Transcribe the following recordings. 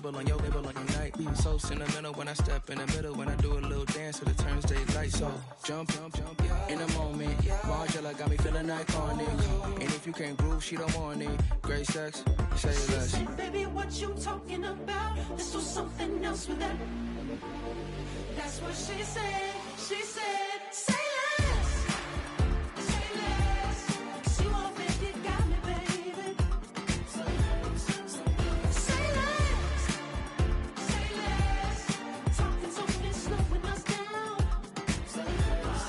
label on your night. So sentimental when I step in the middle, when I do a little dance to the turns daylight. So jump, in the moment. Margella got me feeling iconic. And if you can't groove, she don't want it. Great sex, say less. She said, baby, what you talking about? Let's do something else with that. That's what she said. She said, say less. Say less. 'Cause you already got me, baby. Say less. Say less. Say less. Talking's only slowing us down. Say less.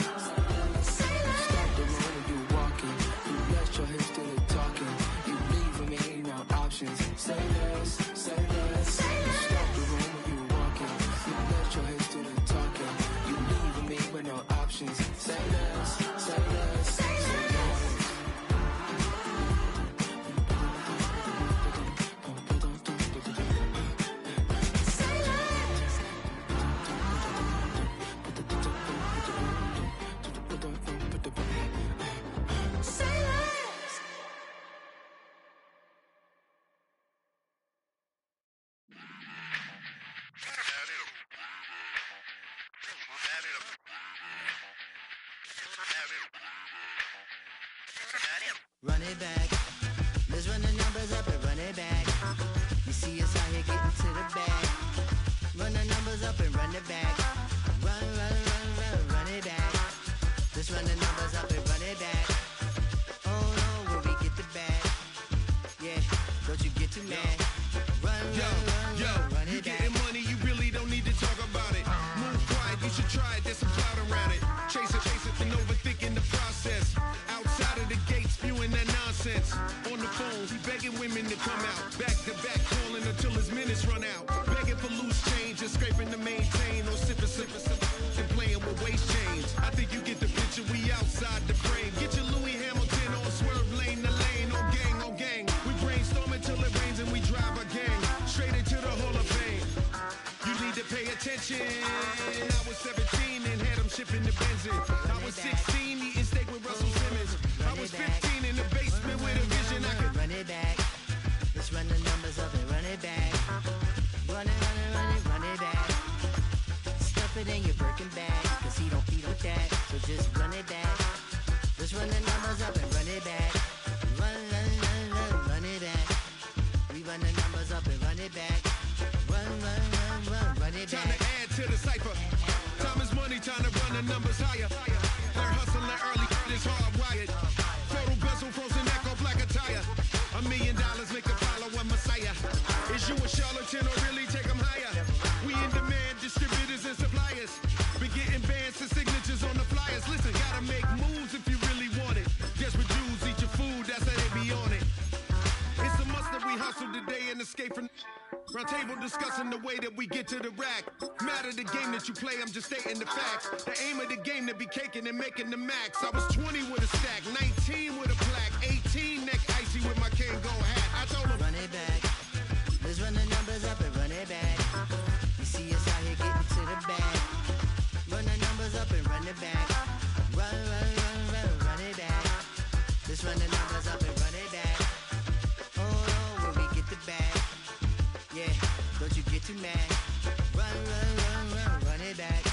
Say less. Stop the road when you walking. You let your hips do the talking. You leaving me no options. Say less. Say less. Say less. Stop the road when you walking. You let your hips do the talking. You leaving me with no options. Say less. Say less. Say less. Say less. Run it back. Let's run the numbers up and run it back. You see us out here getting to the bag. Run the numbers up and run it back. Run it back. Let's run the numbers up and run it back. Oh no, where we get the bag. Yeah, don't you get too mad. Run it You back. getting money, you really don't need to talk about it. Move quiet, you should try it, there's some clout around it. Chase it, and overthinking the process. Outside of the gate, spewing that nonsense. On the phone, he begging women to come out. Back to back, calling until his minutes run out. Begging for loose change and scraping to maintain. Or sipping, and playing with waist chains. I think you get the picture, we outside the frame. Get your Louis Hamilton on swerve lane to lane. On gang. We brainstorm until it rains and we drive a gang. Straight into the Hall of Fame. You need to pay attention. I was 17 and had them shipping the benzin. I was 16 eating steak with Russell Simmons. I was 15 in the basement with a vision. I could Run it back. Let's run the numbers up and run it back. Run it back. Stuff it in your Birkin bag, 'cause he don't feed with that. So just run it back. Let's run the numbers up and run it back. Run it back. We run the numbers up and run it back. Run it time back. to add to the cipher. Time is money, time to run the numbers higher. Learn hustling early, it's hardwired. Total bezel, frozen neck off like a tire. $1 million make a follow a messiah. Is you a charlatan or really take them higher? We in demand, distributors and suppliers. Been getting bands and signatures on the flyers. Listen, gotta make moves if you really want it. Desperate Jews eat your food, that's how they be on it. It's a must that we hustle today and escape from round table discussing the way that we get to the rack. Matter the game that you play, I'm just stating the facts. The aim of the game to be caking and making the max. I was 20 with a stack, 19 with a plaque, 18 neck icy with my Kango hat. I told him, Run it back. Let's run the numbers up and run it back. You see us out here getting to the bag. Run the numbers up and run it back. Run it back. Let's run the numbers up and run it back. Oh no, where we get the bag. Yeah, don't you get too mad. Run it back.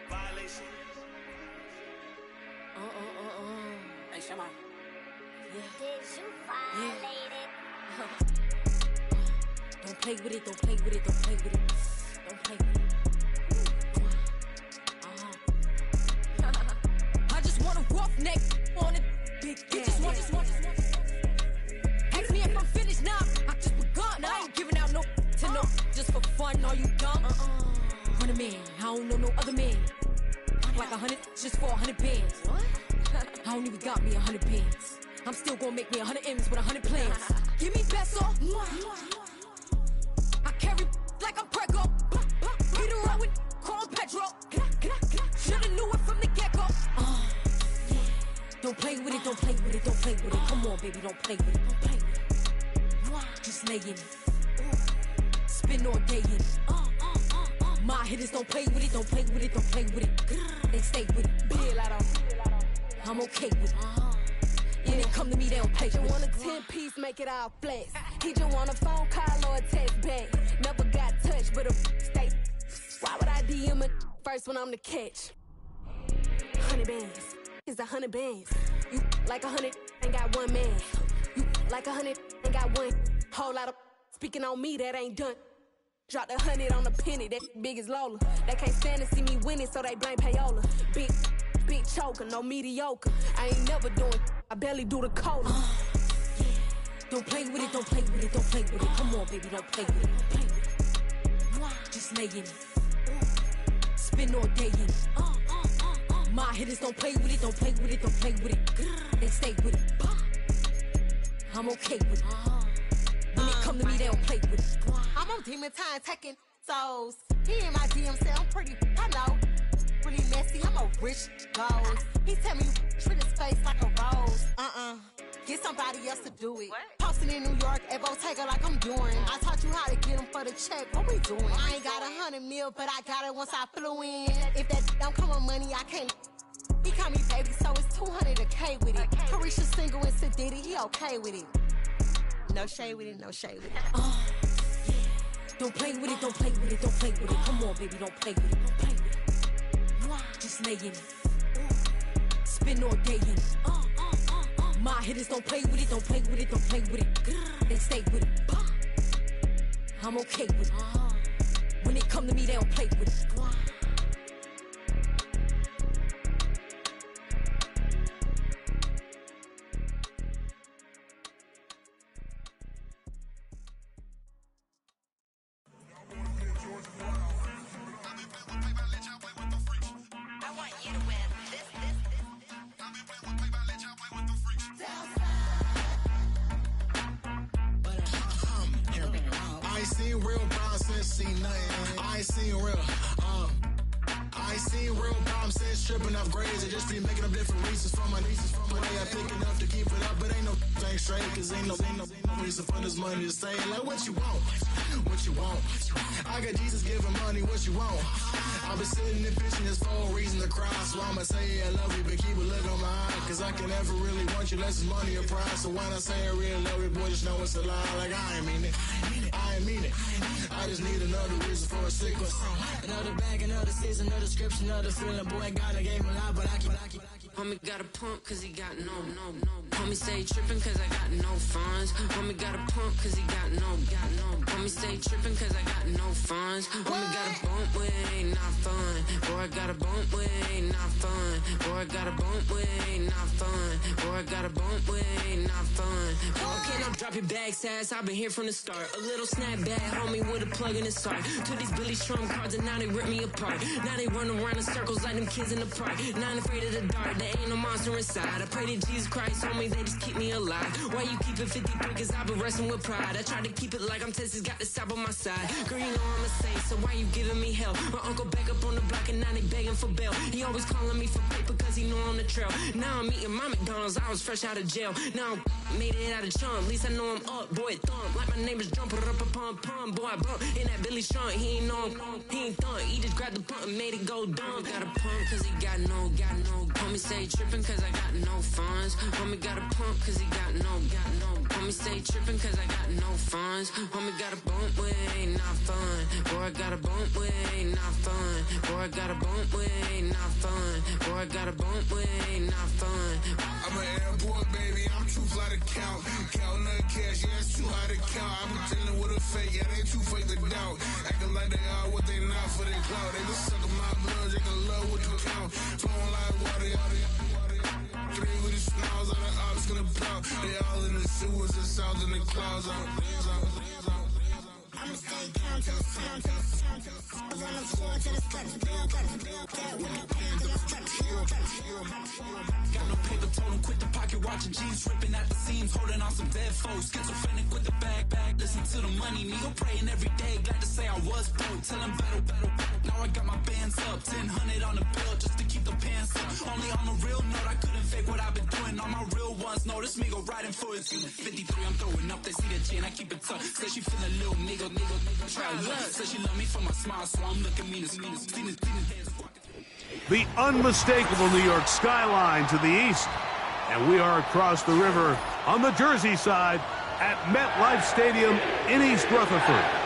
violation. Hey, Shema. Did you violate it? Don't play with it, don't play with it, don't play with it. Don't play with it. I just want a rough neck on it. Big just want. Ask me if I'm finished now. I just begun. I ain't giving out no to no. Just for fun, are you dumb? Run a man, I don't know no other man. Like 100 just for 100 bands. What? I don't even got me 100 bands. I'm still gonna make me 100 M's with 100 plans. Give me peso. I carry like I'm Prego. Get around with call Petro. Shoulda knew it from the get-go. Yeah. Don't play with it, don't play with it, don't play with it. Come on, baby, don't play with it, don't play with it. Just lay in it. Spin all day in it. My hitters don't play with it, don't play with it, don't play with it. They stay with it. Bill, I don't. I'm okay with it. When it come to me, they don't play with it. He just want a 10-piece, make it all flex. He just want a phone call or a text back. Never got touched, but a stay. Why would I DM it first when I'm the catch? 100 bands, it's 100 bands. You like 100, ain't got one man. You like 100, ain't got one. Whole lot of speaking on me, that ain't done. Dropped 100 on the penny, that big as Lola. They can't stand to see me winning, so they blame payola. Big choker, no mediocre. I ain't never doing, I barely do the cola. Yeah. Don't play with it, don't play with it, don't play with it. Come on, baby, don't play with it, don't play with it. Just lay in it. Spend all day in it. My hitters don't play with it, don't play with it, don't play with it. They stay with it. I'm okay with it. When it come to me, they don't play with it. I'm on demon time taking souls. He in my DM say I'm pretty, I know. Really messy, I'm a rich ghost. He tell me treat his face like a rose. Get somebody else to do it. Posting in New York at Bottega like I'm doing. I taught you how to get him for the check. What we doing? I ain't got 100 mil, but I got it once I flew in. If that don't come with money, I can't. He call me baby, so it's 200 a K with it. Carisha single and Sid Diddy, he okay with it. No shade with it, no shade with it. Yeah. Don't play with it, don't play with it, don't play with it. Come on, baby, don't play with it, don't play with it. Just lay in it. Spend all day in it. My hitters don't play with it, don't play with it, don't play with it. They stay with it. I'm okay with it. When it come to me, they don't play with it. I ain't seen real problems since seen nothing. I ain't seen real, I ain't seen real problems since tripping off grades. I just be making up different reasons for my nieces. From my way I pick enough to keep it up, but ain't no thing straight. Cause ain't no reason for this money to stay. Like what you want, what you want. I got Jesus giving money, what you want. I've been sitting and pitching this for a reason to cry. So I'ma say I love you, but keep a look on my eye. Cause I can never really want you unless it's money or pride. So when I say I really love you, boy, just know it's a lie. Like I ain't mean it, I ain't mean it. I just need another reason for a sickle. Another bag, another season, another description, another feeling. Boy, God, I gave him a lot, but I keep. Homie got a pump cause he got no. Homie stay trippin' cause I got no funds. Homie got a pump cause he got no. Homie stay trippin' cause I got no funds. Homie got a bump with it ain't not fun. Boy, I got a bump with it ain't not fun. Boy, I got a bump with it ain't not fun. Boy, I got a bump with it ain't not fun. Okay, now drop your bag, sass. I've been here from the start. A little snapback, homie, with a plug in the start. Took these Billy Strum cards and now they rip me apart. Now they run around in circles like them kids in the park. Not afraid of the dark, there ain't no monster inside. I pray to Jesus Christ, homie, they just keep me alive. Why you keep it 53? Cause I've been wrestling with pride. I try to keep it like I'm Texas, got the South on my side. Girl, you know I'm a saint, so why you giving me hell? My uncle back up on the block and now they begging for bail. He always calling me for paper cause he know I'm the trail. Now I'm eating my McDonald's, I was fresh out of jail. Now I'm made it out of chunk, at least I know I'm up, boy, thump. Like my neighbors jumping up a pum. Boy, I bump in that Billy Strong, he ain't know he ain't thump. He just grabbed the pump and made it go dumb. Got a pump cause he got no. Homie stay trippin' cause I got no funds. Homie got a pump cause he got no. Homie stay trippin' cause I got no funds. Homie got a bump with it ain't not fun. Boy, I got a bump with it ain't not fun. Boy, I got a bump with it ain't not fun. Boy, I got a bump with it ain't not fun. I'm an airport baby, I'm too fly to count. Counting the cash, yeah, it's too high to count. I'm pretending with a fake, yeah, they too fake to doubt. Acting like they are what they not for their clout. They just suckin' my blood, they can love what you count. Flowing like water. Three with the smiles on the ops gonna pop. They all in the sewers, the south in the clouds. I'ma stay down to the sound, on the floor till Got no paper, told him quit the pocket watching jeans, ripping at the seams, holding on some dead foes. Schizophrenic with the bag, listen to the money, me go praying every day. Glad to say I was broke, tell him battle. Now I got my bands up, 1000 on the bill just to keep the pants up. Only on a real note, I couldn't fake what I've been doing. All my real ones know this me go riding for it. 53, I'm throwing up, they see the chain, I keep it tough. Say she feeling a little nigga, try love. Say she love me for my smile, so I'm looking mean as the unmistakable New York skyline to the east. And we are across the river on the Jersey side at MetLife Stadium in East Rutherford.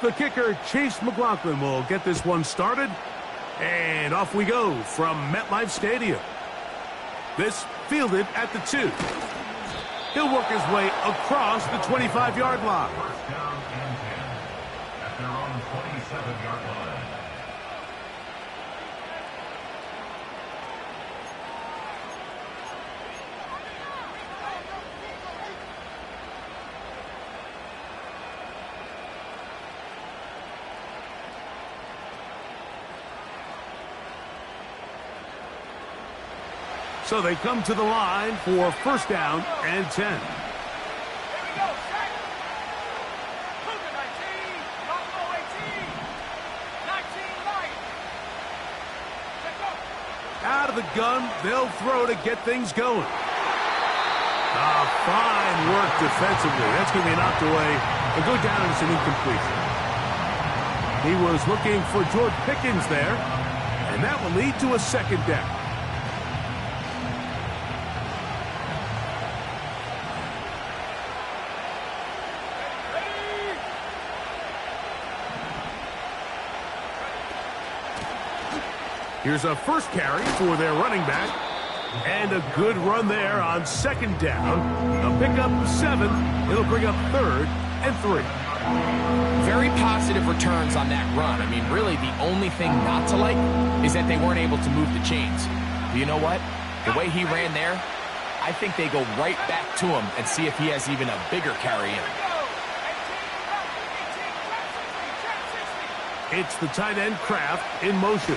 The kicker, Chase McLaughlin, will get this one started. And off we go from MetLife Stadium. This fielded at the 2. He'll work his way across the 25-yard line. First down and 10 at their own 27-yard line. So they come to the line for first down and 10. Here we go, set. Cougar 19, Buffalo 18, 19 right. Let's go. Out of the gun, they'll throw to get things going. Fine work defensively. That's going to be knocked away and go down as an incompletion. He was looking for George Pickens there, and that will lead to a second down. Here's a first carry for their running back. And a good run there on second down. A pickup of 7. It'll bring up 3rd and 3. Very positive returns on that run. I mean, really, the only thing not to like is that they weren't able to move the chains. But you know what? The way he ran there, I think they go right back to him and see if he has even a bigger carry in. It's the tight end Kraft in motion.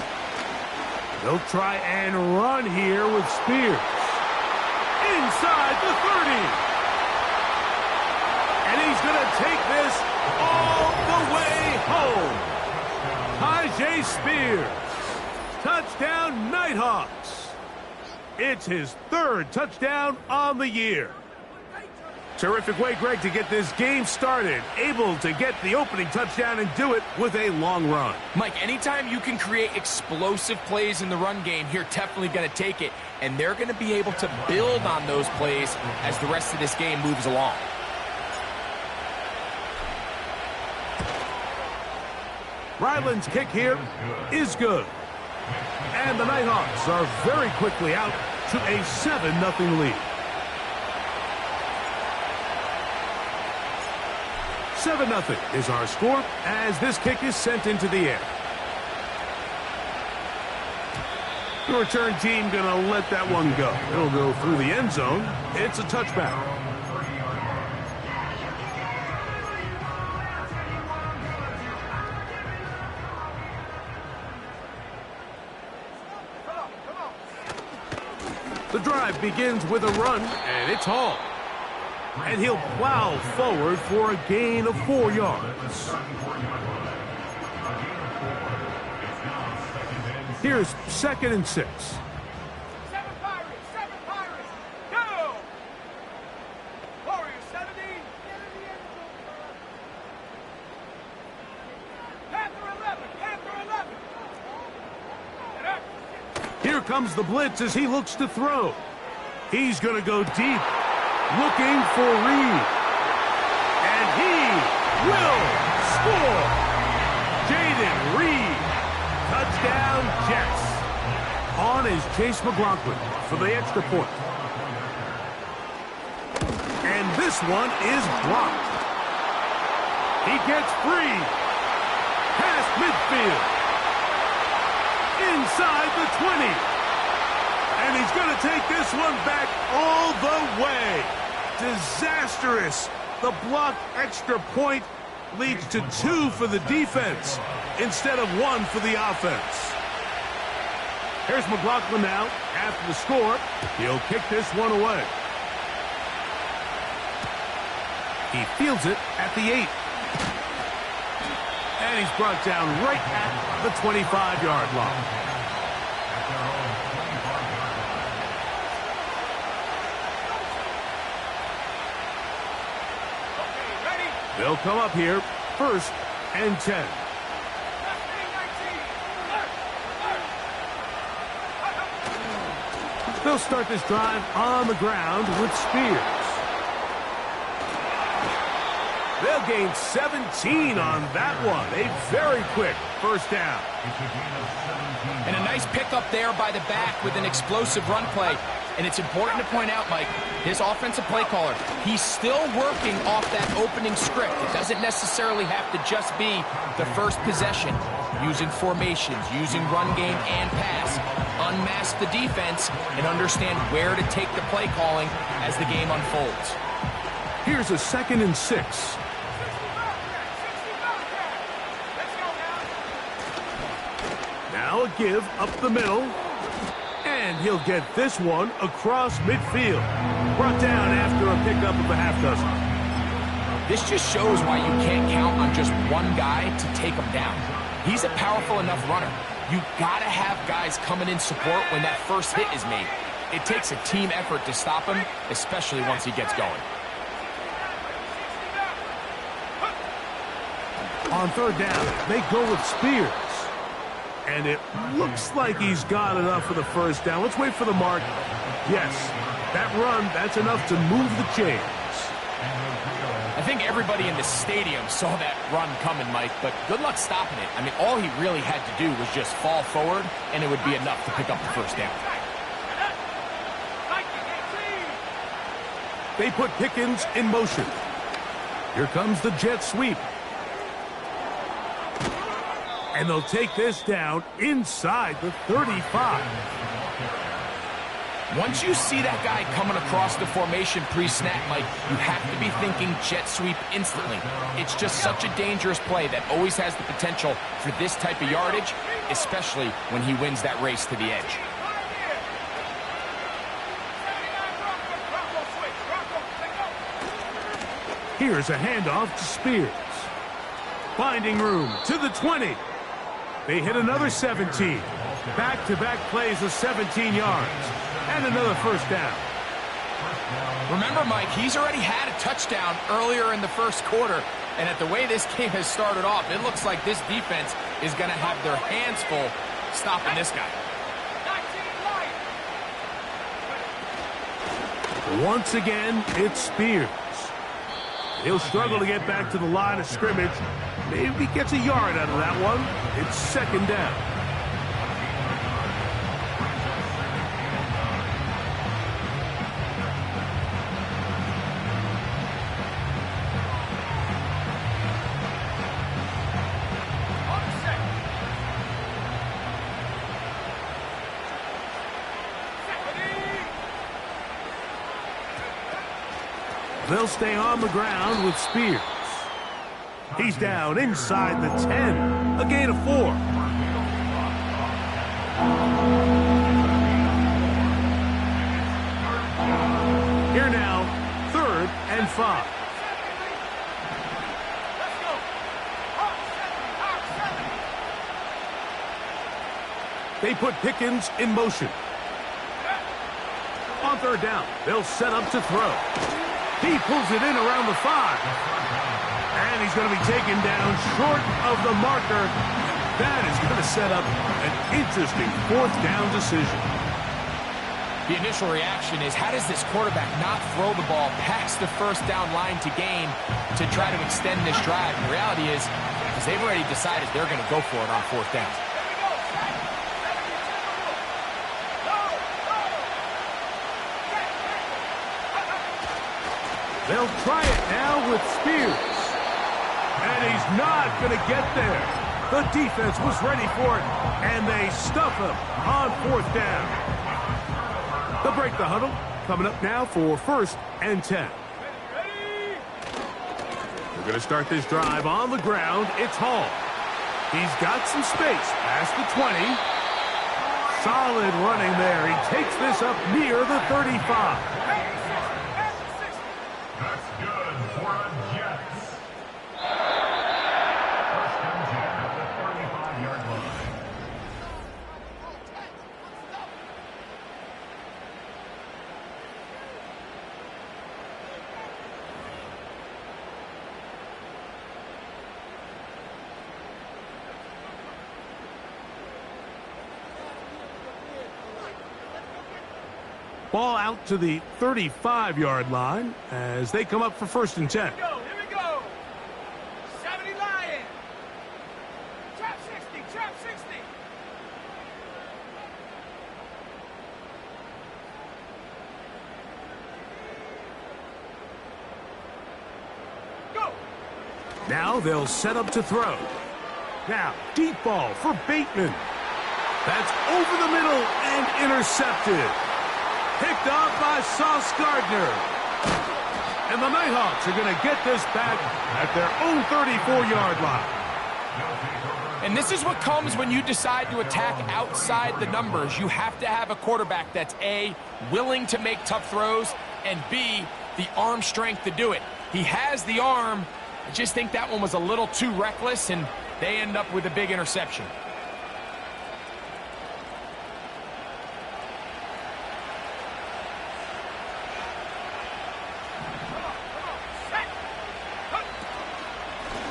They'll try and run here with Spears. Inside the 30. And he's going to take this all the way home. Tyjae Spears. Touchdown, Nighthawks. It's his 3rd touchdown on the year. Terrific way, Greg, to get this game started. Able to get the opening touchdown and do it with a long run. Mike, anytime you can create explosive plays in the run game, you're definitely going to take it. And they're going to be able to build on those plays as the rest of this game moves along. Ryland's kick here is good. And the Nighthawks are very quickly out to a 7-0 lead. 7-0 is our score as this kick is sent into the air. The return team going to let that one go. It'll go through the end zone. It's a touchback. The drive begins with a run, and it's hauled. And he'll plow forward for a gain of 4 yards. Here's 2nd and 6. 7 Pirates, go! Warriors 70. Panther 11. Here comes the blitz as he looks to throw. He's going to go deep. Looking for Reed. And he will score. Jaden Reed. Touchdown, Jets. On on is Chase McLaughlin for the extra point. And this one is blocked. He gets free. Past midfield. Inside the 20. And he's going to take this one back all the way. Disastrous. The blocked extra point leads to 2 for the defense instead of 1 for the offense. Here's McLaughlin now after the score. He'll kick this one away. He fields it at the 8. And he's brought down right at the 25-yard line. They'll come up here, 1st and 10. They'll start this drive on the ground with Spears. They'll gain 17 on that one. A very quick first down. And a nice pickup there by the back with an explosive run play. And it's important to point out, Mike, his offensive play caller, he's still working off that opening script. It doesn't necessarily have to just be the first possession. Using formations, using run game and pass, unmask the defense, and understand where to take the play calling as the game unfolds. Here's a 2nd and 6. Now a give up the middle. And he'll get this one across midfield. Brought down after a pickup of a half dozen. This just shows why you can't count on just one guy to take him down. He's a powerful enough runner. You gotta have guys coming in support when that first hit is made. It takes a team effort to stop him, especially once he gets going. On 3rd down, they go with Spears. And it looks like he's got enough for the first down. Let's wait for the mark. Yes, that run, that's enough to move the chains. I think everybody in the stadium saw that run coming, Mike, but good luck stopping it. I mean, all he really had to do was just fall forward, and it would be enough to pick up the first down. They put Pickens in motion. Here comes the jet sweep. And they'll take this down inside the 35. Once you see that guy coming across the formation pre-snap, Mike, you have to be thinking jet sweep instantly. It's just such a dangerous play that always has the potential for this type of yardage, especially when he wins that race to the edge. Here's a handoff to Spears. Finding room to the 20. They hit another 17. Back-to-back plays of 17 yards. And another first down. Remember, Mike, he's already had a touchdown earlier in the first quarter. And at the way this game has started off, it looks like this defense is going to have their hands full stopping this guy. Once again, it's Spears. He'll struggle to get back to the line of scrimmage. Maybe he gets a yard out of that one. It's 2nd down. They'll stay on the ground with Spears. He's down inside the 10. A gain of 4. Here now, 3rd and 5. They put Pickens in motion. On 3rd down, they'll set up to throw. He pulls it in around the 5. And he's going to be taken down short of the marker. That is going to set up an interesting 4th down decision. The initial reaction is, how does this quarterback not throw the ball past the first down line to gain to try to extend this drive? The reality is they've already decided they're going to go for it on 4th down. They'll try it now with Spears. And he's not going to get there. The defense was ready for it, and they stuff him on 4th down. They'll break the huddle. Coming up now for 1st and 10. We're going to start this drive on the ground. It's Hall. He's got some space past the 20. Solid running there. He takes this up near the 35. That's good for the Jets. 1st and 10 at the 35-yard line. Ball out to the 35-yard line as they come up for 1st and 10. Here we go. 70 Lion. Trap 60, trap 60. Go. Now they'll set up to throw. Now, deep ball for Bateman. That's over the middle and intercepted. Picked off by Sauce Gardner. And the Nighthawks are going to get this back at their own 34-yard line. And this is what comes when you decide to attack outside the numbers. You have to have a quarterback that's A, willing to make tough throws, and B, the arm strength to do it. He has the arm. I just think that one was a little too reckless, and they end up with a big interception.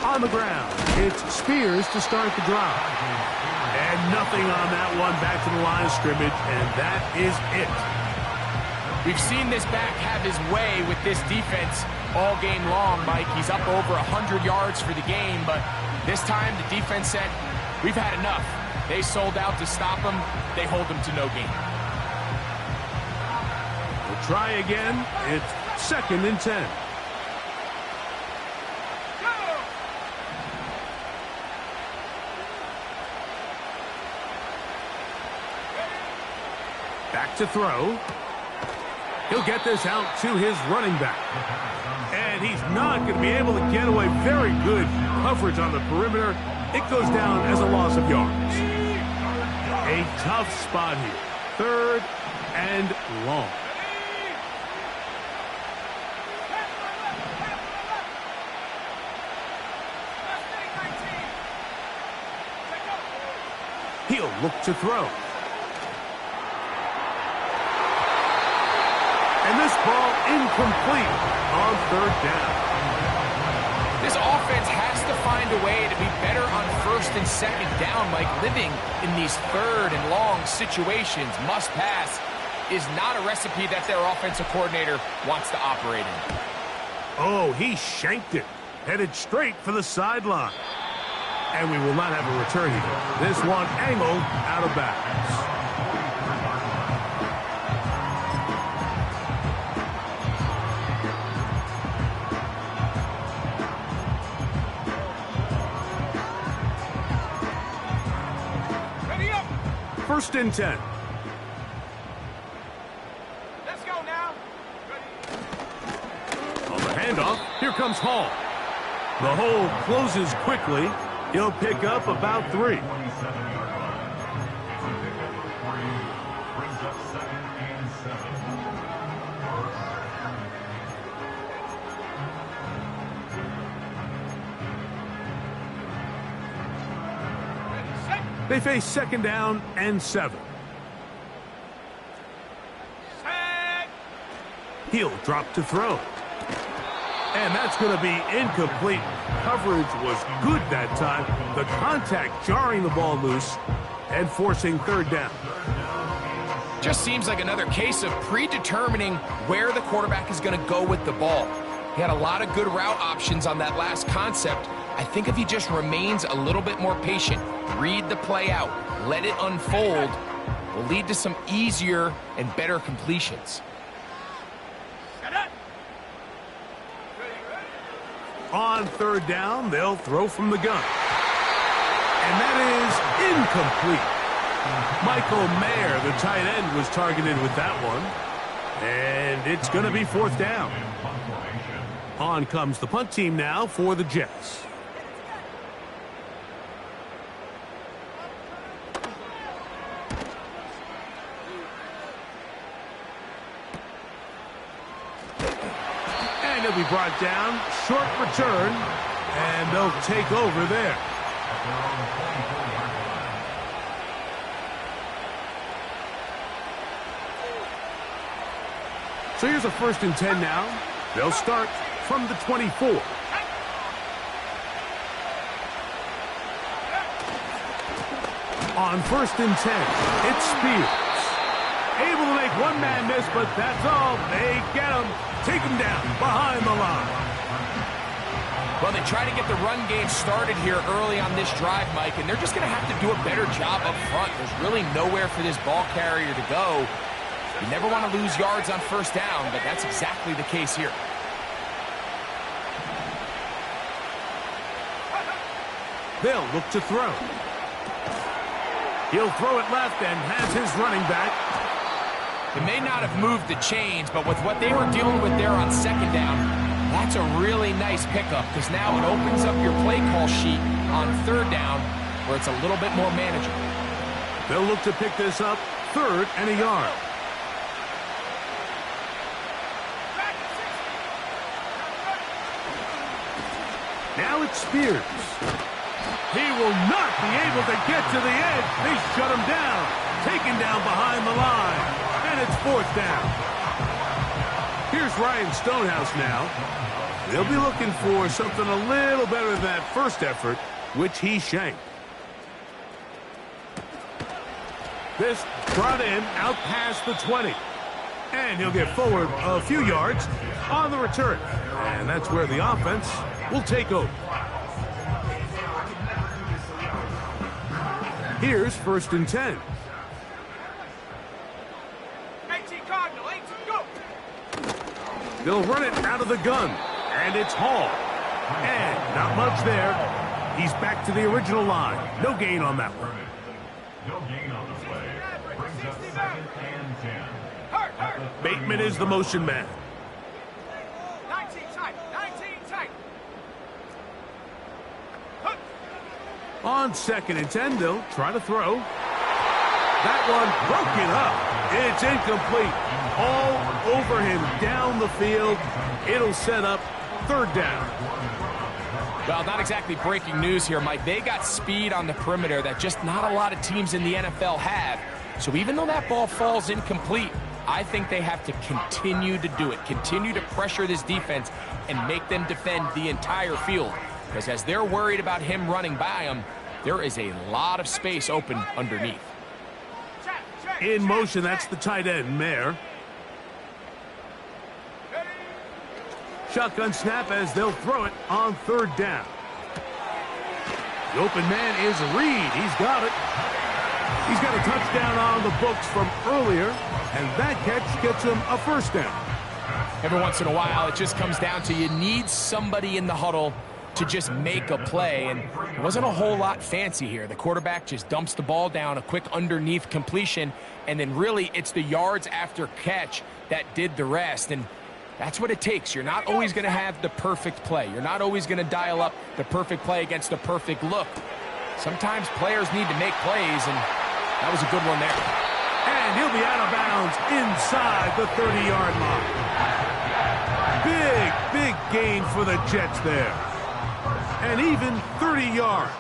On the ground, it's Spears to start the drive. And nothing on that one, back to the line of scrimmage, and that is it. We've seen this back have his way with this defense all game long, Mike. He's up over 100 yards for the game, but this time the defense said, we've had enough. They sold out to stop him. They hold him to no gain. We'll try again. It's 2nd and 10. Back to throw. He'll get this out to his running back. And he's not going to be able to get away. Very good coverage on the perimeter. It goes down as a loss of yards. A tough spot here. 3rd and long. He'll look to throw. And this ball incomplete on 3rd down. This offense has to find a way to be better on 1st and 2nd down, Mike. Living in these 3rd and long situations, must pass, is not a recipe that their offensive coordinator wants to operate in. Oh, he shanked it. Headed straight for the sideline. And we will not have a return here. This one angled out of bounds. First and 10. Let's go now. On the handoff, here comes Hall. The hole closes quickly. He'll pick up about 3. They face 2nd down and 7. He'll drop to throw. And that's going to be incomplete. Coverage was good that time. The contact jarring the ball loose and forcing 3rd down. Just seems like another case of predetermining where the quarterback is going to go with the ball. He had a lot of good route options on that last concept. I think if he just remains a little bit more patient, read the play out, let it unfold, will lead to some easier and better completions. On third down, they'll throw from the gun. And that is incomplete. Michael Mayer, the tight end, was targeted with that one. And it's going to be fourth down. On comes the punt team now for the Jets. And he'll be brought down. Short return. And they'll take over there. So here's a 1st and 10 now. They'll start from the 24. On 1st and 10, it's Spears. Able to make one man miss, but that's all. They get him. Take him down behind the line. Well, they try to get the run game started here early on this drive, Mike, and they're just going to have to do a better job up front. There's really nowhere for this ball carrier to go. You never want to lose yards on 1st down, but that's exactly the case here. They'll look to throw. He'll throw it left and has his running back. It may not have moved the chains, but with what they were dealing with there on 2nd down, that's a really nice pickup because now it opens up your play call sheet on 3rd down where it's a little bit more manageable. They'll look to pick this up 3rd and a yard. Now it's Spears. He will not be able to get to the edge. They shut him down. Taken down behind the line. And it's 4th down. Here's Ryan Stonehouse now. They'll be looking for something a little better than that first effort, which he shanked. This brought in out past the 20. And he'll get forward a few yards on the return. And that's where the offense will take over. Here's 1st and 10. 18 Cardinal, 18, go! They'll run it out of the gun. And it's Hall. And not much there. He's back to the original line. No gain on that one. No gain on the play. Brings up 2nd and 10. Bateman is the motion man. 19 tight, 19 tight. On 2nd and 10, they'll try to throw. That one broken up. It's incomplete. All over him down the field. It'll set up 3rd down. Well, not exactly breaking news here, Mike. They got speed on the perimeter that just not a lot of teams in the NFL have. So even though that ball falls incomplete, I think they have to continue to do it. Continue to pressure this defense and make them defend the entire field. Because as they're worried about him running by them, there is a lot of space open underneath. In motion, that's the tight end, Mayer. Shotgun snap as they'll throw it on 3rd down. The open man is Reed. He's got it. He's got a touchdown on the books from earlier, and that catch gets him a 1st down. Every once in a while, it just comes down to you need somebody in the huddle to just make a play, and it wasn't a whole lot fancy here. The quarterback just dumps the ball down, a quick underneath completion, and then really it's the yards after catch that did the rest, and that's what it takes. You're not always going to have the perfect play. You're not always going to dial up the perfect play against the perfect look. Sometimes players need to make plays, and that was a good one there. And he'll be out of bounds inside the 30-yard line. Big gain for the Jets there. And even 30 yards.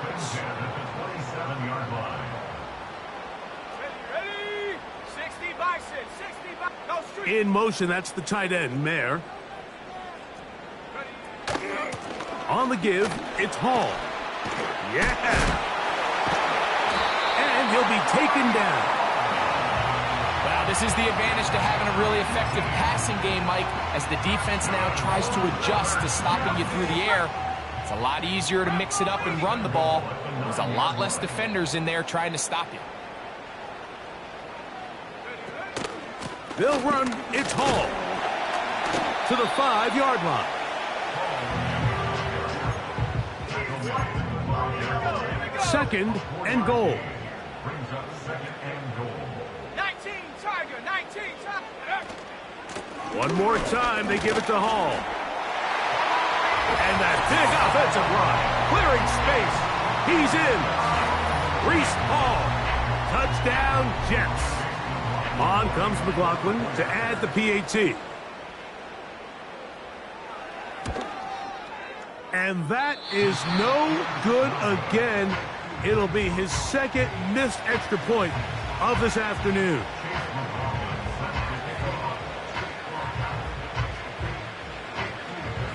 Ready? 60 by 6, 60 by... No, street. In motion, that's the tight end, Mayer. On the give, it's Hall. Yeah. And he'll be taken down. Well, this is the advantage to having a really effective passing game, Mike, as the defense now tries to adjust to stopping you through the air. It's a lot easier to mix it up and run the ball. There's a lot less defenders in there trying to stop you. They'll run, it's Hall to the 5-yard line. Second and goal. Brings up second and goal. 19 Tiger, 19 Tiger. One more time, they give it to Hall. And that big offensive run, clearing space. He's in. Reese Hall. Touchdown, Jets. On comes McLaughlin to add the PAT. And that is no good again. It'll be his second missed extra point of this afternoon.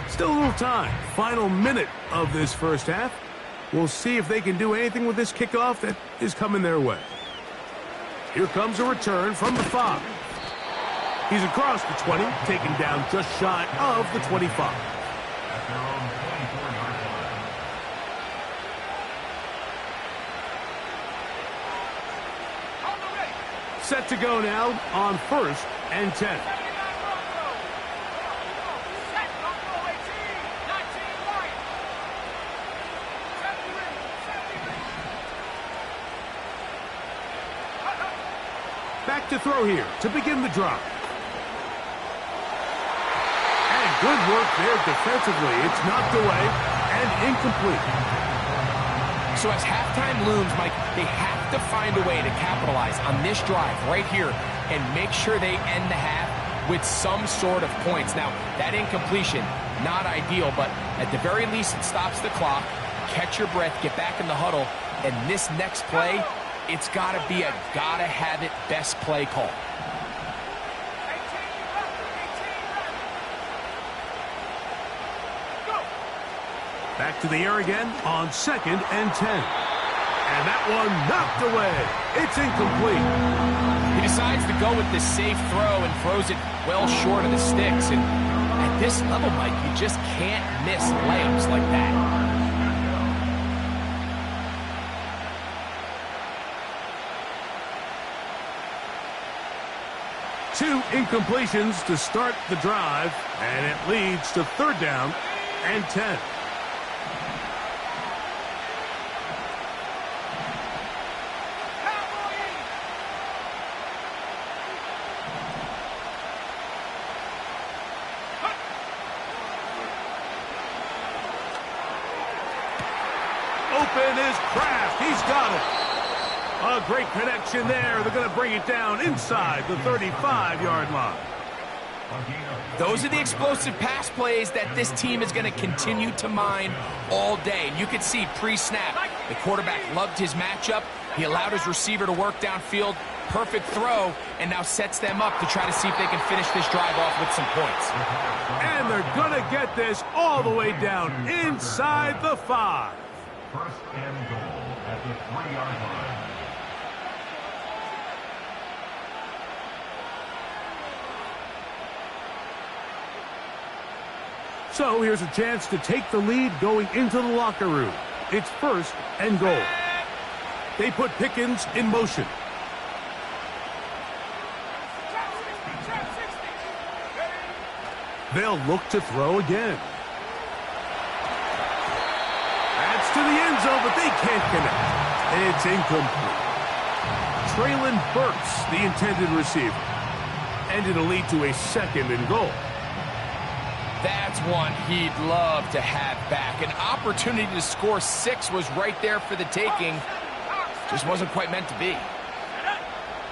Still a little time. Final minute of this first half. We'll see if they can do anything with this kickoff that is coming their way. Here comes a return from the 5. He's across the 20, taken down just shy of the 25. At their own 24-yard line. Set to go now on 1st and 10. Back to throw here to begin the drive. And good work there defensively. It's knocked away and incomplete. So as halftime looms, Mike, they have to find a way to capitalize on this drive right here and make sure they end the half with some sort of points. Now, that incompletion, not ideal, but at the very least it stops the clock. Catch your breath, get back in the huddle, and this next play, it's got to be a gotta-have-it best play call. Back to the air again on 2nd and 10. And that one knocked away. It's incomplete. He decides to go with this safe throw and throws it well short of the sticks. And at this level, Mike, you just can't miss layups like that. Two incompletions to start the drive, and it leads to 3rd down and 10. Open is Kraft. He's got it. A great connection there. They're going to bring it down inside the 35-yard line. Those are the explosive pass plays that this team is going to continue to mine all day. And you could see pre-snap, the quarterback loved his matchup. He allowed his receiver to work downfield. Perfect throw, and now sets them up to try to see if they can finish this drive off with some points. And they're going to get this all the way down inside the 5. 1st and goal at the 3-yard line. So here's a chance to take the lead going into the locker room. It's 1st and goal. They put Pickens in motion. They'll look to throw again. That's to the end zone, but they can't connect. It's incomplete. Traylon Burks, the intended receiver. And it'll lead to a 2nd and goal. That's one he'd love to have back. An opportunity to score 6 was right there for the taking. Just wasn't quite meant to be.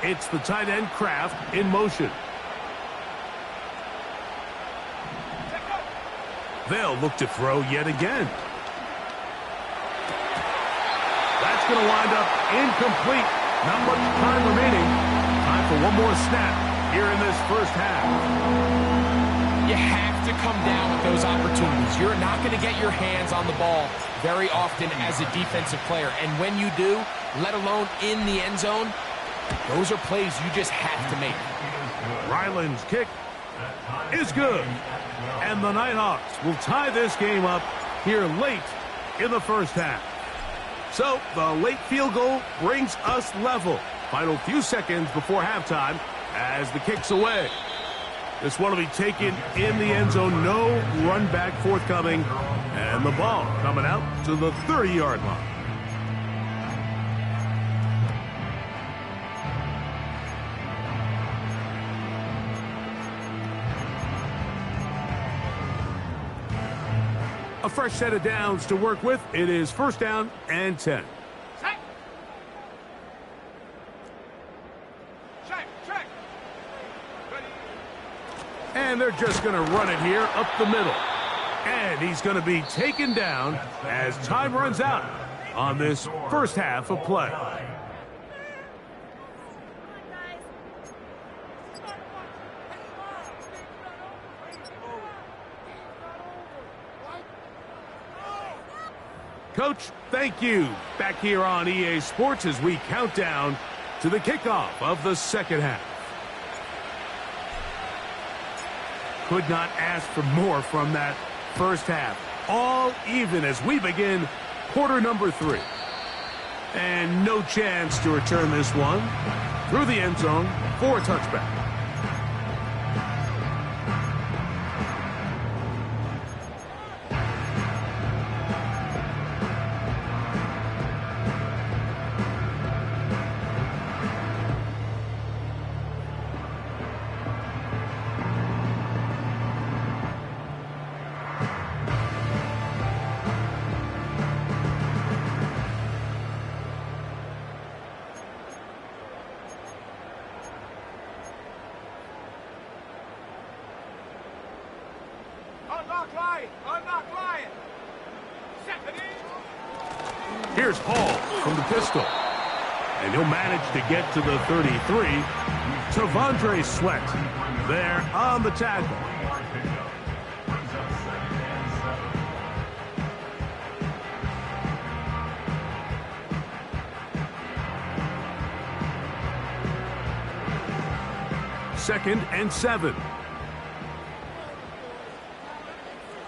It's the tight end Kraft in motion. They'll look to throw yet again. That's going to wind up incomplete. Not much time remaining. Time for one more snap here in this first half. You have to come down with those opportunities. You're not going to get your hands on the ball very often as a defensive player. And when you do, let alone in the end zone, those are plays you just have to make. Ryland's kick is good. And the Nighthawks will tie this game up here late in the first half. So the late field goal brings us level. Final few seconds before halftime as the kick's away. This one will be taken in the end zone. No run back forthcoming. And the ball coming out to the 30-yard line. A fresh set of downs to work with. It is first down and 10. And they're just going to run it here up the middle. And he's going to be taken down as time runs out on this first half of play. Coach, thank you. Back here on EA Sports as we count down to the kickoff of the second half. Could not ask for more from that first half. All even as we begin quarter number 3. And no chance to return this one through the end zone for a touchback. Here's Hall from the pistol. And he'll manage to get to the 33. Tavondre Sweat there on the tackle. Second and 7.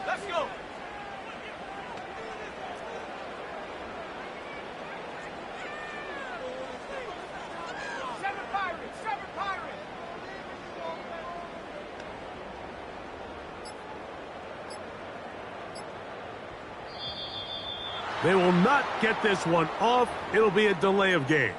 Let's go. Seven Pirates. They will not get this one off. It'll be a delay of game.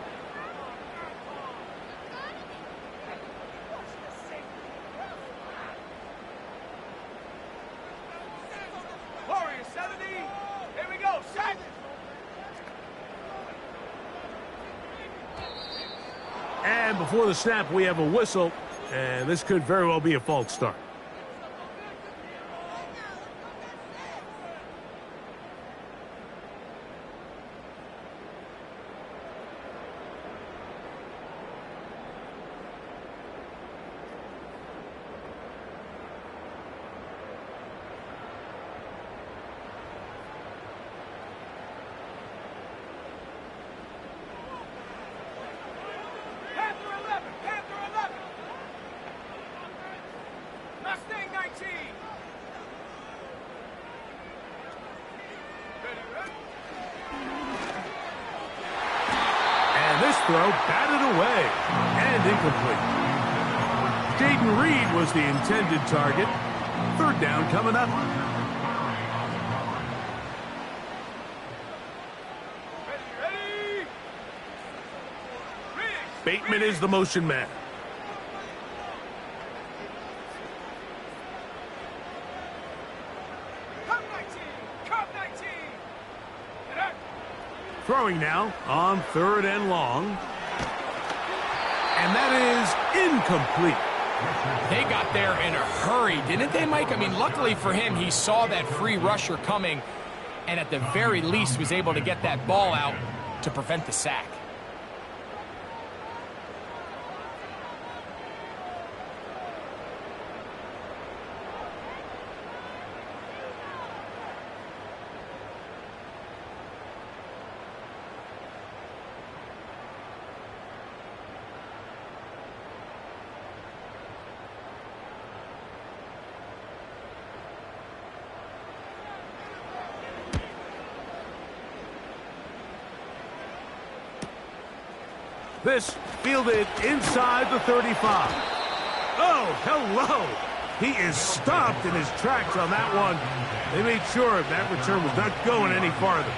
Warriors 70. Here we go. Set. And before the snap, we have a whistle. And this could very well be a false start. Throw batted away and incomplete. Jaden Reed was the intended target. Third down coming up. Ready. Bateman is the motion man. Throwing now on third and long. And that is incomplete. They got there in a hurry, didn't they, Mike? I mean, luckily for him, he saw that free rusher coming and at the very least was able to get that ball out to prevent the sack. This fielded inside the 35. Oh, hello. He is stopped in his tracks on that one. They made sure that return was not going any farther.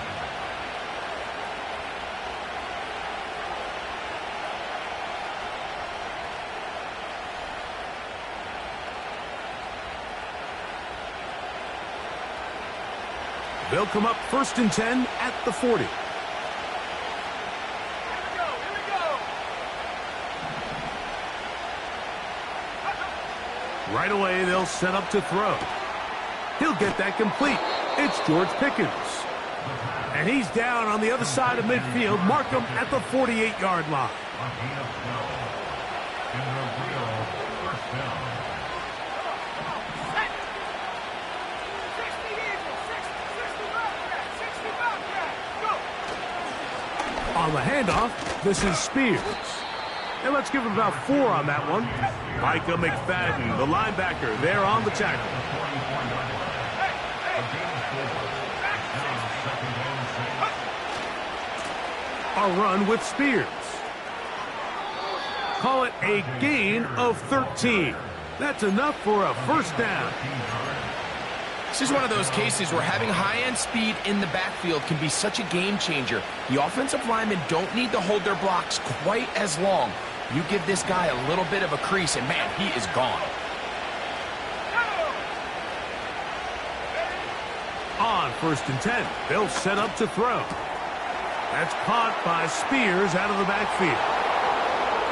They'll come up 1st and 10 at the 40. Right away, they'll set up to throw. He'll get that complete. It's George Pickens. And he's down on the other side of midfield. Mark him at the 48-yard line. On the handoff, this is Spears. And let's give him about 4 on that one. Micah McFadden, the linebacker, there on the tackle. A run with Spears. Call it a gain of 13. That's enough for a first down. This is one of those cases where having high-end speed in the backfield can be such a game changer. The offensive linemen don't need to hold their blocks quite as long. You give this guy a little bit of a crease, and man, he is gone. On 1st and 10, they'll set up to throw. That's caught by Spears out of the backfield.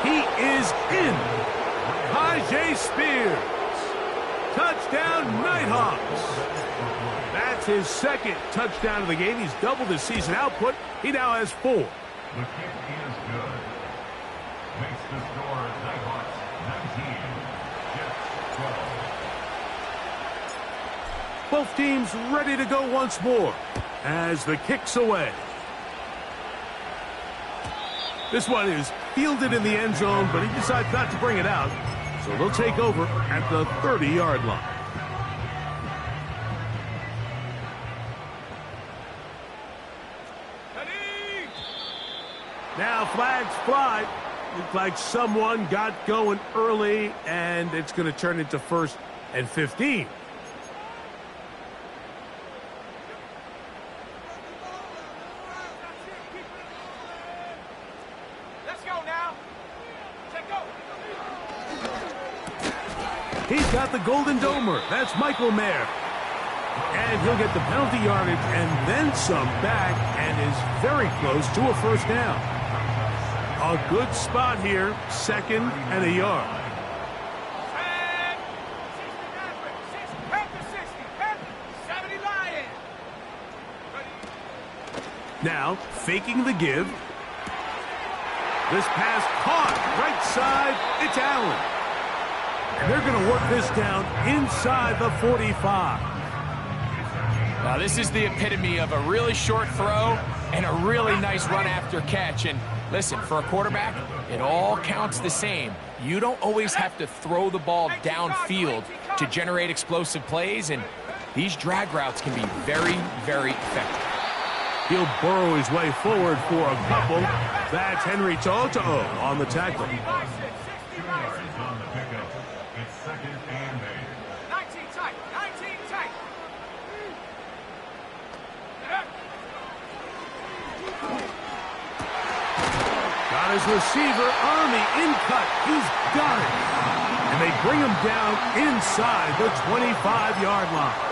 He is in. Tajay Spears. Touchdown, Nighthawks. That's his 2nd touchdown of the game. He's doubled his season output. He now has 4. The kick is good. Makes the score Nighthawks 19, Jets 12. Both teams ready to go once more as the kick's away. This one is fielded in the end zone, but he decides not to bring it out. So they'll take over at the 30-yard line. Now flags fly. Looks like someone got going early, and it's going to turn into 1st and 15. Let's go now. Take go. He's got the Golden Domer. That's Michael Mayer. And he'll get the penalty yardage and then some back, and is very close to a first down. A good spot here, 2nd and a yard. Now, faking the give. This pass caught right side. It's Allen. And they're going to work this down inside the 45. Now, this is the epitome of a really short throw and a really nice run after catch. And listen, for a quarterback, it all counts the same. You don't always have to throw the ball downfield to generate explosive plays, and these drag routes can be very, very effective. He'll burrow his way forward for a couple. That's Henry To'oto'o on the tackle. 2 yards on the pickup. It's 2nd and 8. 19 tight. 19 tight. Got his receiver on the in-cut. He's got it. And they bring him down inside the 25-yard line.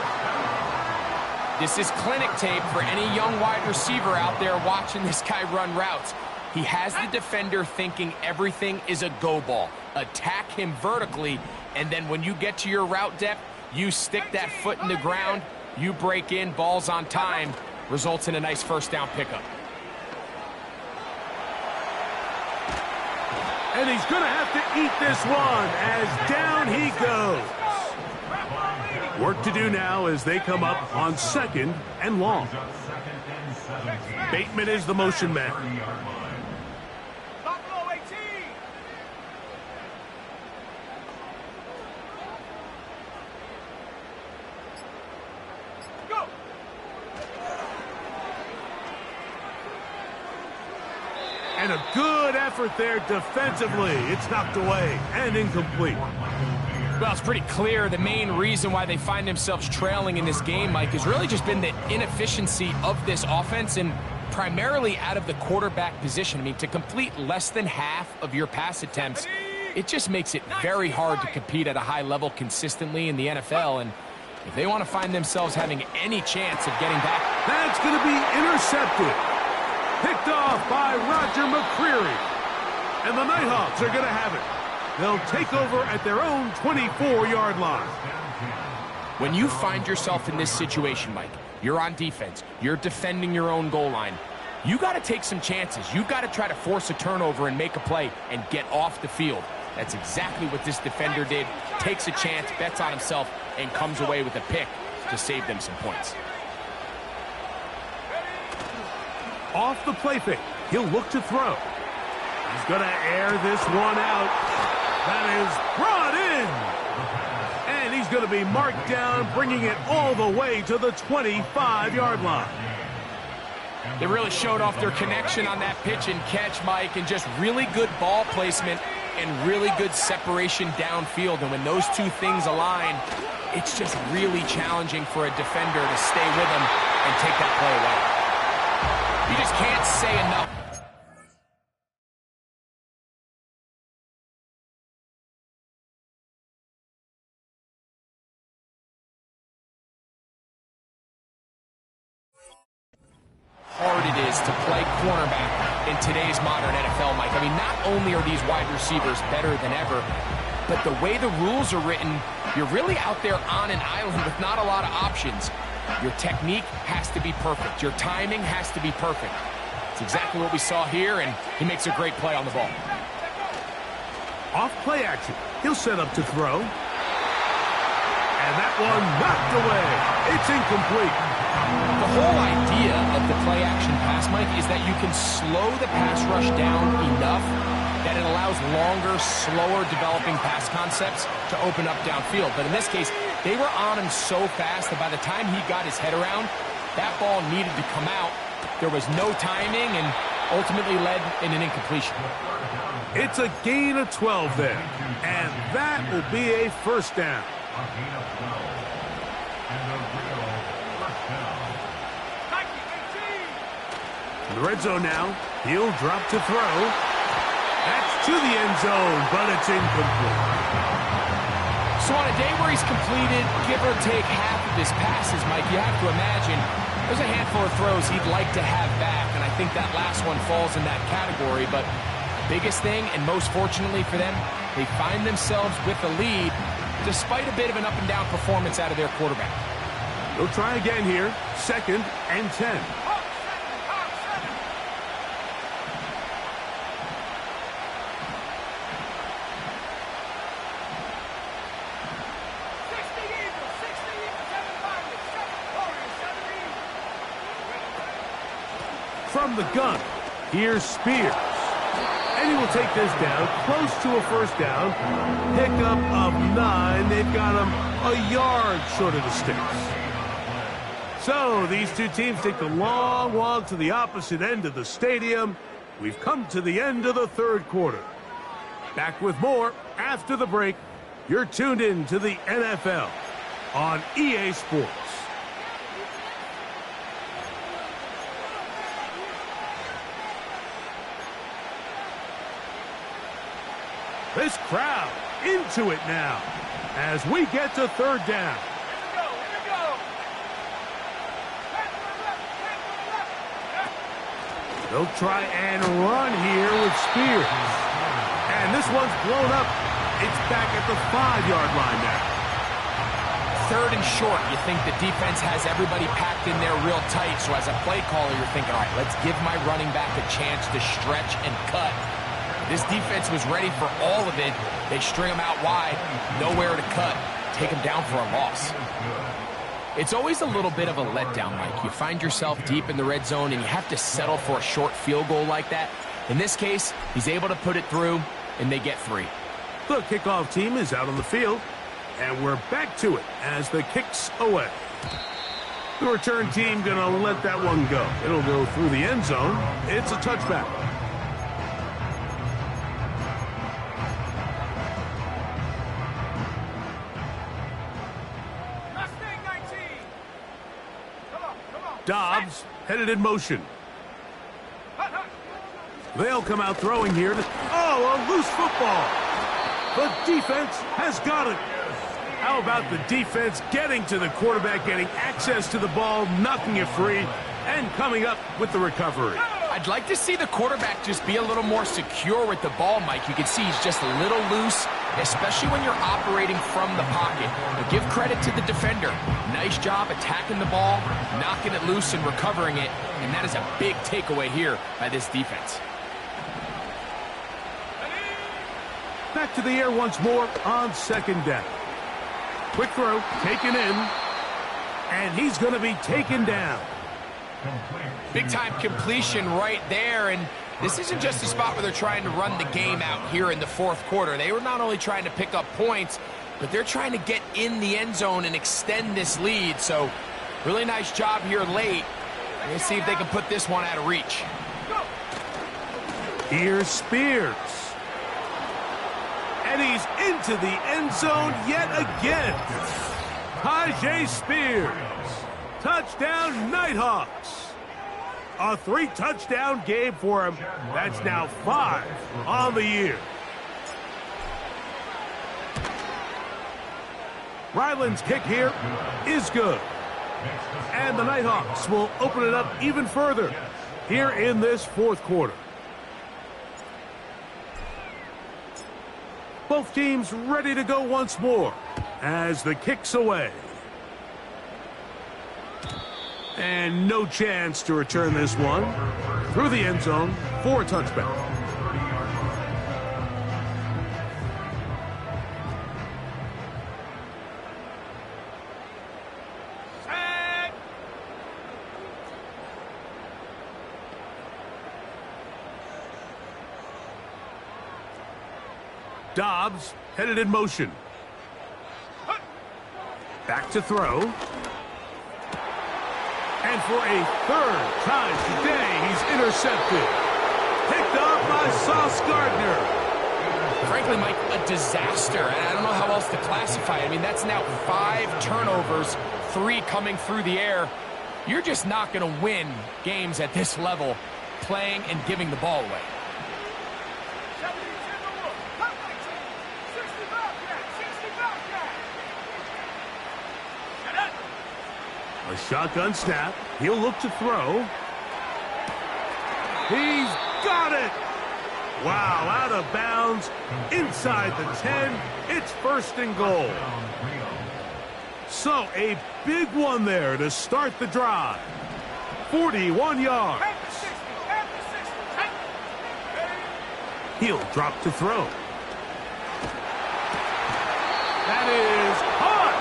This is clinic tape for any young wide receiver out there watching this guy run routes. He has the defender thinking everything is a go ball. Attack him vertically, and then when you get to your route depth, you stick that foot in the ground, you break in, balls on time, results in a nice first down pickup. And he's going to have to eat this one as down he goes. Work to do now as they come up on 2nd and long. Bateman is the motion man. Buffalo 18. Go. And a good effort there defensively. It's knocked away and incomplete. Well, it's pretty clear the main reason why they find themselves trailing in this game, Mike, has really just been the inefficiency of this offense and primarily out of the quarterback position. I mean, to complete less than half of your pass attempts, it just makes it very hard to compete at a high level consistently in the NFL. And if they want to find themselves having any chance of getting back... That's going to be intercepted. Picked off by Roger McCreary. And the Nighthawks are going to have it. They'll take over at their own 24-yard line. When you find yourself in this situation, Mike, you're on defense, you're defending your own goal line, you got to take some chances. You got to try to force a turnover and make a play and get off the field. That's exactly what this defender did. Takes a chance, bets on himself, and comes away with a pick to save them some points. Off the play fake, he'll look to throw. He's going to air this one out. That is brought in. And he's going to be marked down, bringing it all the way to the 25-yard line. They really showed off their connection on that pitch and catch, Mike, and just really good ball placement and really good separation downfield. And when those two things align, it's just really challenging for a defender to stay with them and take that play away. You just can't say enough. Hard it is to play cornerback in today's modern NFL, Mike. I mean, not only are these wide receivers better than ever, but the way the rules are written, you're really out there on an island with not a lot of options. Your technique has to be perfect. Your timing has to be perfect. It's exactly what we saw here, and he makes a great play on the ball. Off play action. He'll set up to throw. And that one knocked away. It's incomplete. The whole idea of the play-action pass, Mike, is that you can slow the pass rush down enough that it allows longer, slower developing pass concepts to open up downfield. But in this case, they were on him so fast that by the time he got his head around, that ball needed to come out. There was no timing and ultimately led in an incompletion. It's a gain of 12 there, and that will be a first down. In the red zone now, he'll drop to throw. That's to the end zone, but it's incomplete. So on a day where he's completed, give or take half of his passes, Mike, you have to imagine there's a handful of throws he'd like to have back, and I think that last one falls in that category. But the biggest thing, and most fortunately for them, they find themselves with the lead despite a bit of an up-and-down performance out of their quarterback. They'll try again here, 2nd and 10. From the gun, here's Spears. And he will take this down, close to a first down. Pickup of 9. They've got him a yard short of the sticks. So these two teams take the long walk to the opposite end of the stadium. We've come to the end of the third quarter. Back with more after the break. You're tuned in to the NFL on EA Sports. This crowd into it now as we get to third down. They'll try and run here with Spears. And this one's blown up. It's back at the 5-yard line now. Third and short, you think the defense has everybody packed in there real tight. So as a play caller, you're thinking, all right, let's give my running back a chance to stretch and cut. This defense was ready for all of it. They string him out wide, nowhere to cut, take him down for a loss. It's always a little bit of a letdown, Mike. You find yourself deep in the red zone and you have to settle for a short field goal like that. In this case, he's able to put it through, and they get 3. The kickoff team is out on the field, and we're back to it as the kick's away. The return team gonna let that one go. It'll go through the end zone. It's a touchback. Dobbs headed in motion. They'll come out throwing here. Oh, a loose football. The defense has got it. How about the defense getting to the quarterback, getting access to the ball, knocking it free, and coming up with the recovery? I'd like to see the quarterback just be a little more secure with the ball, Mike. You can see he's just a little loose, especially when you're operating from the pocket. But give credit to the defender. Nice job attacking the ball, knocking it loose and recovering it. And that is a big takeaway here by this defense. Back to the air once more on second down. Quick throw, taken in, and he's going to be taken down. Big-time completion right there, and this isn't just a spot where they're trying to run the game out here in the fourth quarter. They were not only trying to pick up points, but they're trying to get in the end zone and extend this lead. So, really nice job here late. Let's see if they can put this one out of reach. Here's Spears. And he's into the end zone yet again. Tajay Spears. Touchdown, Nighthawks. A 3-touchdown game for him. That's now 5 on the year. Ryland's kick here is good. And the Nighthawks will open it up even further here in this fourth quarter. Both teams ready to go once more as the kick's away. And no chance to return this one through the end zone for a touchback. Dobbs headed in motion. Back to throw. And for a third time today, he's intercepted. Picked off by Sauce Gardner. Frankly, Mike, a disaster. And I don't know how else to classify it. I mean, that's now 5 turnovers, 3 coming through the air. You're just not going to win games at this level playing and giving the ball away. A shotgun snap. He'll look to throw. He's got it. Wow, out of bounds. Inside the 10. It's 1st and goal. So a big one there to start the drive. 41 yards. He'll drop to throw. That is hot.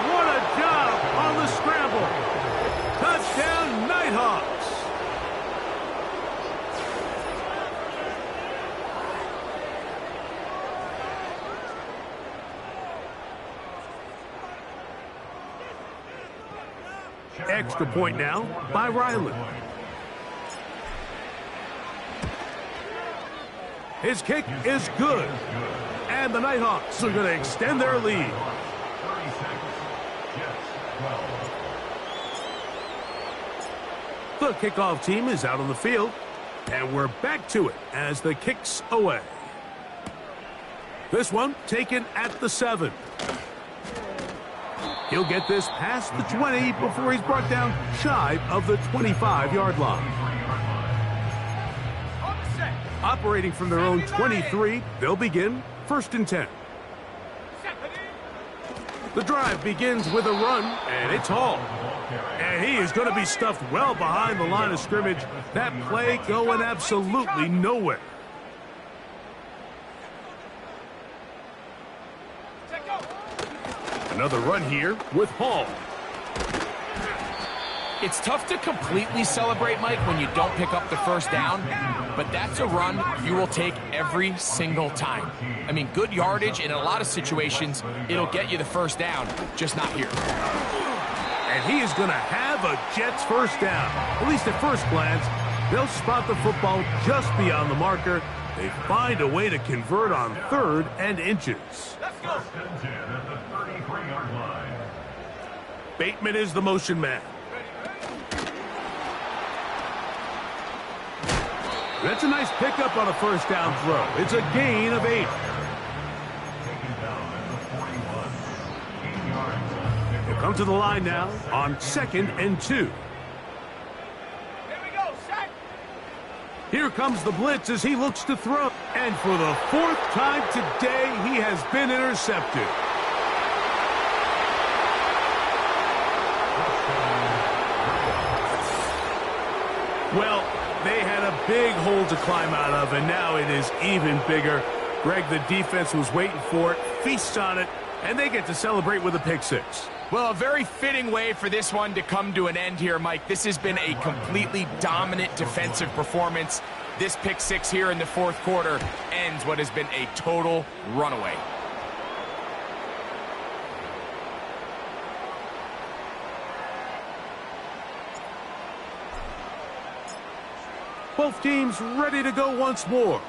What a job on the scramble. Touchdown, Nighthawks. Extra point now by Ryland. His kick is good. And the Nighthawks are going to extend their lead. The kickoff team is out on the field, and we're back to it as the kick's away. This one taken at the 7. He'll get this past the 20 before he's brought down shy of the 25-yard line. Operating from their own 23, they'll begin 1st and 10. The drive begins with a run, and it's Hall. And he is going to be stuffed well behind the line of scrimmage. That play going absolutely nowhere. Another run here with Hall. It's tough to completely celebrate, Mike, when you don't pick up the first down, but that's a run you will take every single time. I mean, good yardage in a lot of situations, it'll get you the first down, just not here. And he is going to have a Jets first down. At least at first glance, they'll spot the football just beyond the marker. They find a way to convert on 3rd and inches. Let's go. 1st and 10 at the 33-yard line. Bateman is the motion man. That's a nice pickup on a first down throw. It's a gain of 8. He'll come to the line now on 2nd and 2. Here we go, set. Here comes the blitz as he looks to throw. And for the 4th time today, he has been intercepted. Well, they had a big hole to climb out of, and now it is even bigger. Greg, the defense was waiting for it, feasts on it, and they get to celebrate with a pick 6. Well, a very fitting way for this one to come to an end here, Mike. This has been a completely dominant defensive performance. This pick 6 here in the 4th quarter ends what has been a total runaway. Both teams ready to go once more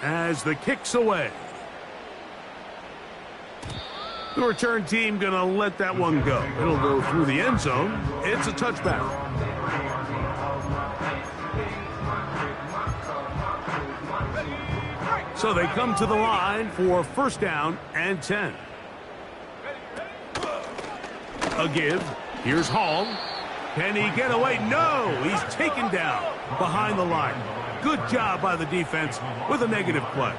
as the kick's away. The return team going to let that one go. It'll go through the end zone. It's a touchback. So they come to the line for 1st down and 10. A give. Here's Hall. Can he get away? No! He's taken down behind the line. Good job by the defense with a negative play.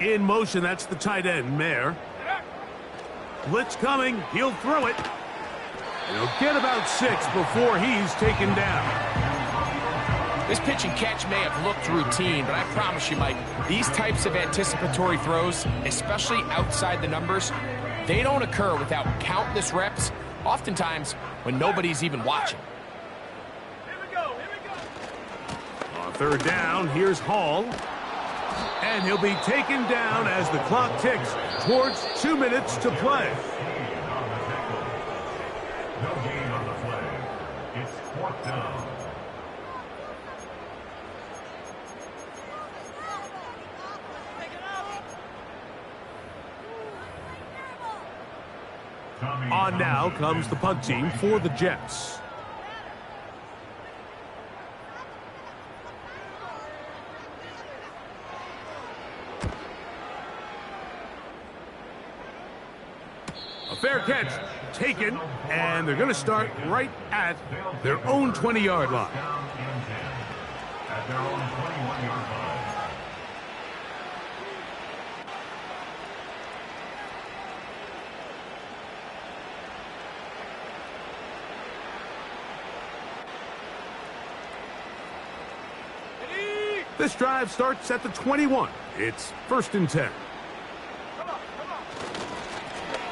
In motion, that's the tight end, Mayer. Blitz coming. He'll throw it. And he'll get about 6 before he's taken down. This pitch and catch may have looked routine, but I promise you, Mike, these types of anticipatory throws, especially outside the numbers, they don't occur without countless reps, oftentimes when nobody's even watching. Here we go. On 3rd down, here's Hall. And he'll be taken down as the clock ticks towards 2 minutes to play. No gain on the play. It's 4th down. On now comes the punt team for the Jets. A fair catch taken, and they're going to start right at their own 20-yard line. At their own 21-yard line. This drive starts at the 21. It's 1st and 10.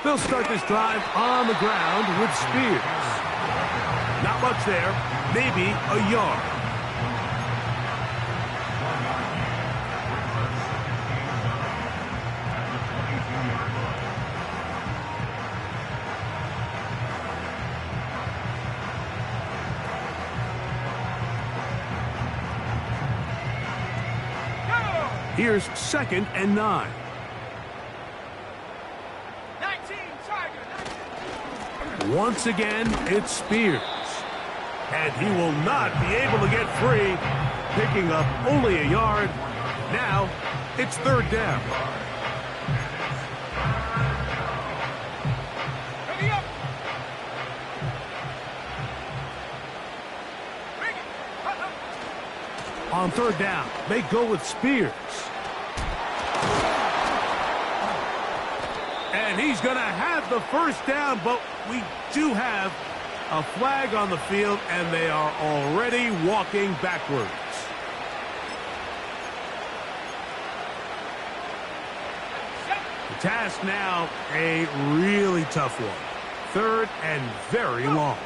They'll start this drive on the ground with Spears. Not much there, maybe a yard. Here's 2nd and 9. 19, Tiger, 19. Once again, it's Spears. And he will not be able to get free, picking up only a yard. Now, it's 3rd down. Ready up. On 3rd down, they go with Spears. And he's going to have the 1st down, but we do have a flag on the field, and they are already walking backwards. The task now, a really tough one. 3rd and very long.